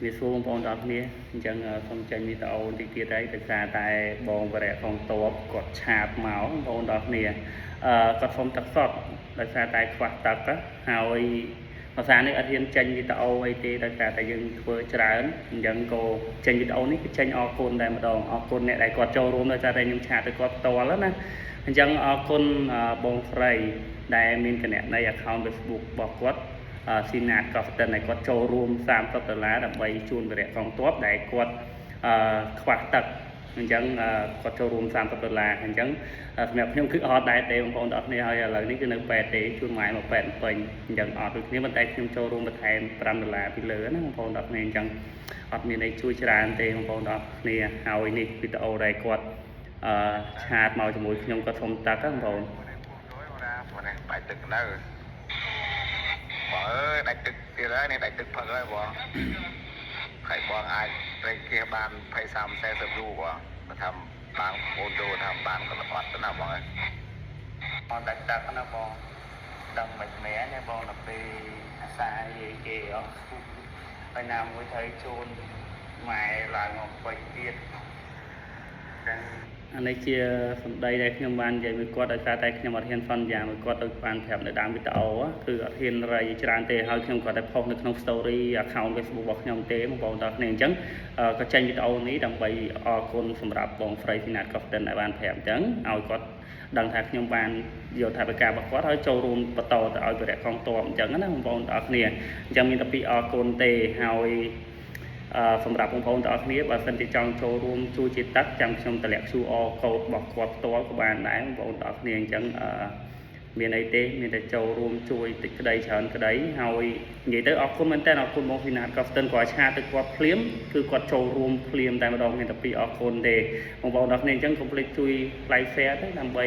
វាសួរបងប្អូនទាំងអស់គ្នាអញ្ចឹងសូមចេញវីដេអូតិចទៀតហើយដោយសារតែបងបរិយាផងតបគាត់ឆាតមកបងប្អូនទាំងអស់គ្នាគាត់សុំទឹកសុទ្ធដោយសារតែខ្វះទឹកហើយភាសានេះអត់ហ៊ានចេញវីដេអូអីទេដោយសារតែយើងធ្វើច្រើនអញ្ចឹងក៏ចេញវីដេអូនេះគឺចេញអរគុណតែម្ដងអរគុណអ្នកដែលគាត់ចូលរួមដោយសារតែខ្ញុំឆាតទៅគាត់ផ្ទាល់ណាអញ្ចឹងអរគុណបងស្រីដែលមានគណនី account Facebook របស់គាត់ស៊ីណាតក៏ស្ទើរតែគាត់ចូលរួម$30ដើម្បីជូនវីរៈកងទ័ពដែលគាត់ខ្វះទឹកអញ្ចឹងគាត់ចូលរួម$30អញ្ចឹងសម្រាប់ខ្ញុំគឺអត់ដែរទេបងប្អូនទាំងអស់គ្នាហើយឥឡូវនេះគឺនៅពេទ្យទេជូនម៉ែមកពេទ្យពេញអញ្ចឹងអត់ដូចគ្នាប៉ុន្តែខ្ញុំចូលរួមបន្ថែម$5ពីលើណាបងប្អូនទាំងអស់គ្នាអញ្ចឹងអត់មានអីជួយច្រើនទេបងប្អូនទាំងអស់គ្នាហើយនេះវីដេអូដែលគាត់ឆាតមកជាមួយខ្ញុំគាត់សុំទឹកបងប្អូនដាច់ទឹកនៅបងអើយដាច់ទឹកទៀតហើយនេះដាច់ទឹកផឹកហើយបងហើយបងអាចត្រេកគេបាន20 30 40រូបបងថាបានអូនដូថាបានក៏អត់ទៅណាបងអើយបងដាច់ទឹកណាបងដឹងមិនមែនទេបងទៅពេលអាសាយគេអត់ហើយណាមួយត្រូវជូនម៉ែឡើងមកពេញទៀតចឹងអានេះជាសម្ដីដែលខ្ញុំបាននិយាយមួយគាត់ដោយសារតែខ្ញុំអត់ហ៊ានសន្យាមួយគាត់ទៅបានប្រាប់នៅដើមវីដេអូគឺអត់ហ៊ានរៃច្រើនទេហើយខ្ញុំគាត់តែផុសនៅក្នុង story account Facebook របស់ខ្ញុំទេបងប្អូនទាំងគ្នាអញ្ចឹងក៏ចេញវីដេអូនេះដើម្បីអរគុណសម្រាប់បងស្រីស៊ីណាតកូស្ទិនដែលបានប្រាប់អញ្ចឹងឲ្យគាត់ដឹងថាខ្ញុំបានយកថាវិការរបស់គាត់ហើយចូលរួមបន្តទៅឲ្យវិរៈកងទ័ពអញ្ចឹងណាបងប្អូនទាំងគ្នាអញ្ចឹងមានតែពីអរគុណទេហើយសម្រាប់បងប្អូនទាំងអស់គ្នាបើសិនជាចង់ចូលរួមជួយជាទឹកចាំខ្ញុំតម្លាក់ QR code របស់គាត់ផ្ទាល់ក៏បានដែរបងប្អូនទាំងអស់គ្នាអញ្ចឹងមានអីទេមានតែចូលរួមជួយតិចក្តីច្រើនក្តីហើយនិយាយទៅអរគុណមែនតើអរគុណបងស៊ីណាតក៏ស្ទើរគាត់ឆាតទៅគាត់ភ្លាមគឺគាត់ចូលរួមភ្លាមតែម្ដងមានតែពីអរគុណទេបងប្អូនទាំងអស់គ្នាអញ្ចឹងកុំភ្លេចជួយ like share ទៅដើម្បី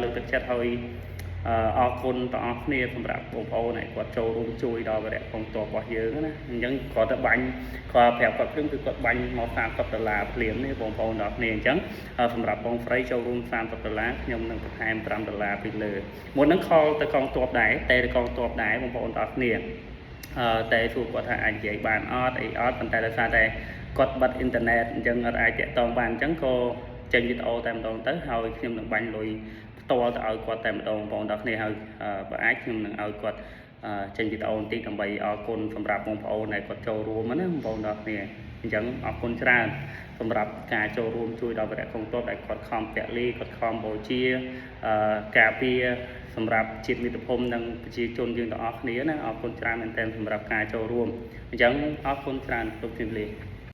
លើកទឹកចិត្តឲ្យអរគុណបងប្អូនគ្នាសម្រាប់បងប្អូនដែលគាត់ចូលរួមជួយដល់វិរៈកងទ័ពរបស់យើងណាអញ្ចឹងគាត់ទៅបាញ់គាត់ប្រាប់គាត់ព្រមគឺគាត់បាញ់មក$30ភ្លាមនេះបងប្អូនទាំងគ្នាអញ្ចឹងសម្រាប់បងស្រីចូលរួម$30ខ្ញុំនឹងបន្ថែម$5ពីលើមុនហ្នឹងខលទៅកងទ័ពដែរតែទៅកងទ័ពដែរបងប្អូនទាំងគ្នាតែសួរគាត់ថាអាចនិយាយបានអត់អីអត់ប៉ុន្តែដោយសារតែគាត់បិទអ៊ីនធឺណិតអញ្ចឹងអត់អាចតាក់ទងបានអញ្ចឹងក៏ចេញវីដេអូតែម្ដងទៅហើយខ្ញុំនឹងបាញ់លុយផ្ទាល់ទៅឲ្យគាត់តែម្ដងបងប្អូនទាំងគ្នាហើយបើអាចខ្ញុំនឹងឲ្យគាត់ចេញវីដេអូបន្តិចដើម្បីអរគុណសម្រាប់បងប្អូនដែលគាត់ចូលរួមណាបងប្អូនទាំងគ្នាអញ្ចឹងអរគុណច្រើនសម្រាប់ការចូលរួមជួយដល់វិរៈកងទ័ពដែលគាត់ខំពលីគាត់ខំបូជាការពារសម្រាប់ជាតិមាតុភូមិនិងប្រជាជនយើងទាំងអស់គ្នាណាអរគុណច្រើនមែនទែនសម្រាប់ការចូលរួមអញ្ចឹងអរគុណច្រើនគ្រប់ជំរាប